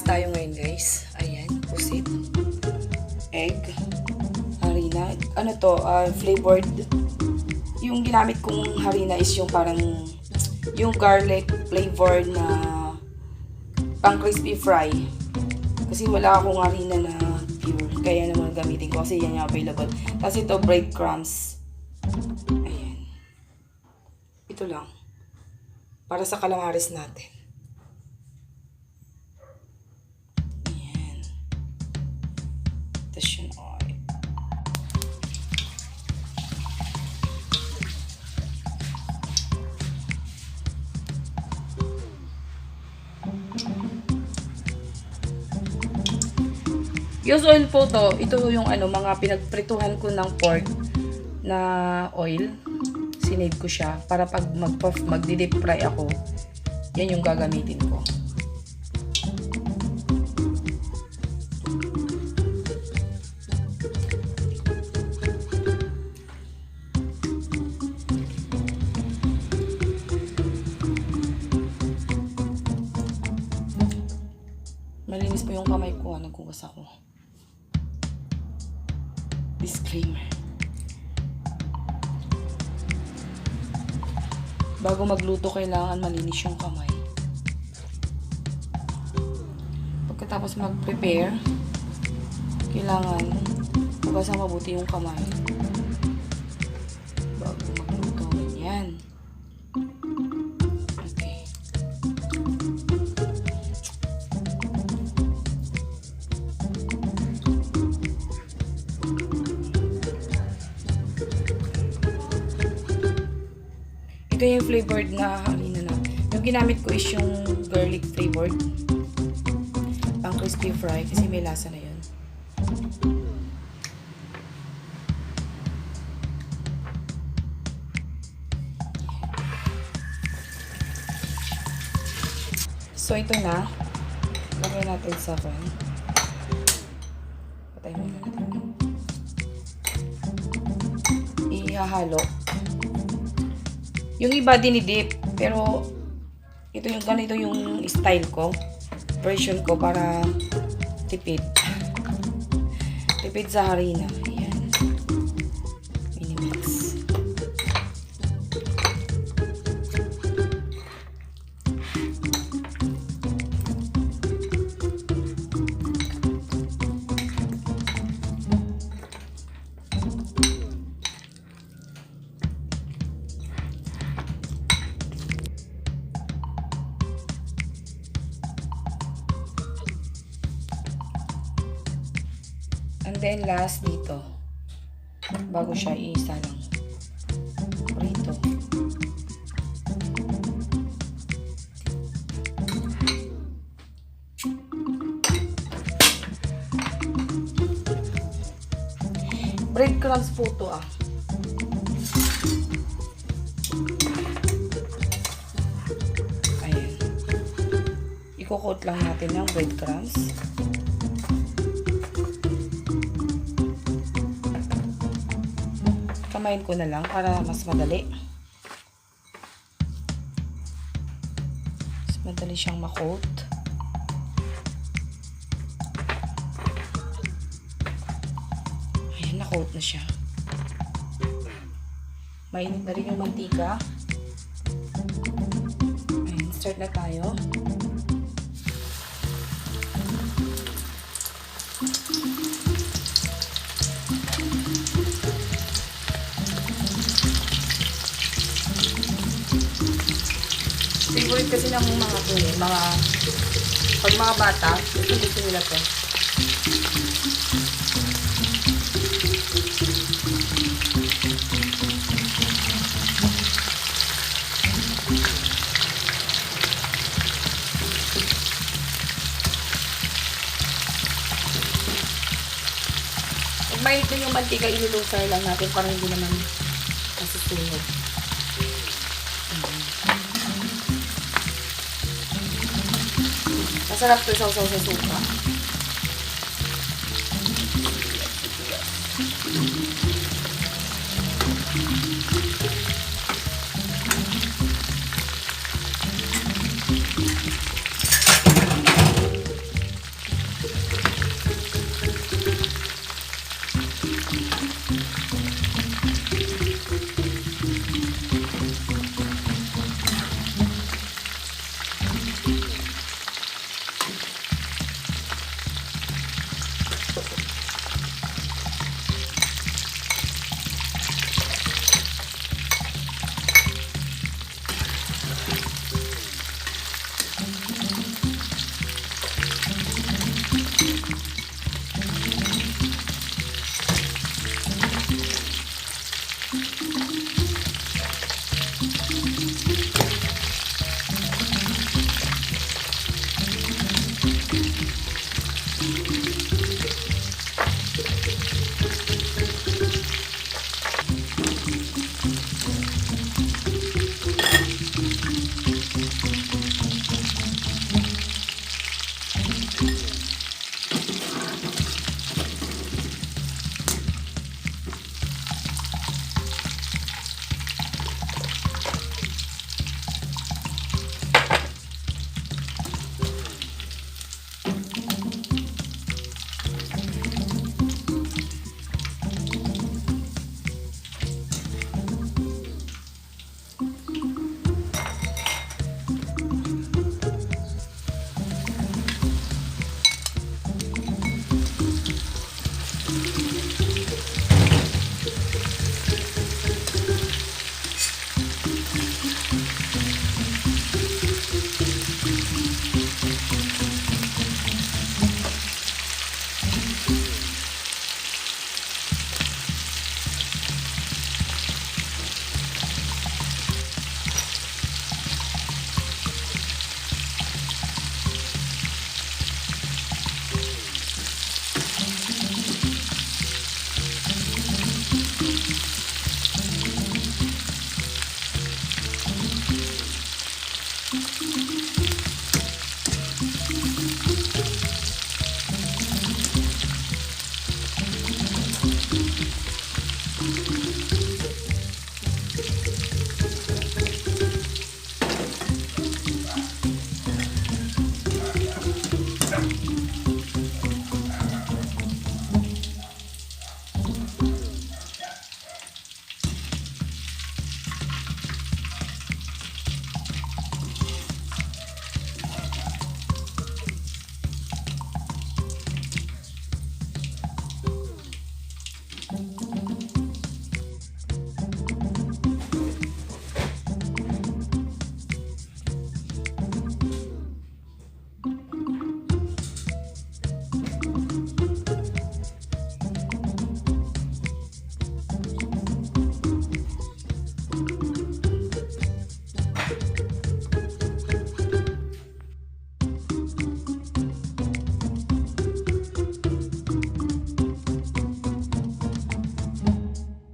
tayo ngayon guys. Ayan, pusit. Egg. Harina. Ano to? Flavored. Yung ginamit kong harina is yung parang yung garlic flavored na pang crispy fry. Kasi wala akong harina na pure. Kaya naman gamitin ko kasi yan yung available. Tapos ito breadcrumbs. Ayan. Ito lang. Para sa calamares natin. Ayan. Tapos yung oil. Use oil po to. Ito yung mga pinagprituhan ko ng pork na oil. Sinave ko siya para pag magdi-deep fry ako, yan yung gagamitin ko. Malinis po yung kamay ko, nagkukas ako. Disclaimer. Bago magluto, kailangan malinis yung kamay. Pagkatapos mag-prepare, kailangan hugasan mabuti yung kamay. Bago magluto, ganyan. Okay. Ito yung flavored na harina na. Yung ginamit ko is yung garlic flavored. Pang crispy fry kasi may lasa na yun. So ito na. Lagay natin sa pan. Patay muna natin. Ihahalo. Yung iba dinidip, pero ito yung ganito yung style ko, version ko para tipid. Tipid sa harina. Ayan. Minimix. And then last dito, bago siya isalang prito. Breadcrumbs po to Ayan. Iko-coat lang natin ng breadcrumbs. Kamayin ko na lang para mas madali. Mas madali siyang ma-coat. Ayan, na-coat na siya. Mainit na rin yung mantika. Ayan, start na tayo. Favorite kasi ng mga to pag mga bata, gusto nila to. Pag mainit din yung mantika, ilulusar lang natin para hindi naman masusunog. Masarap to sausaw sa suka.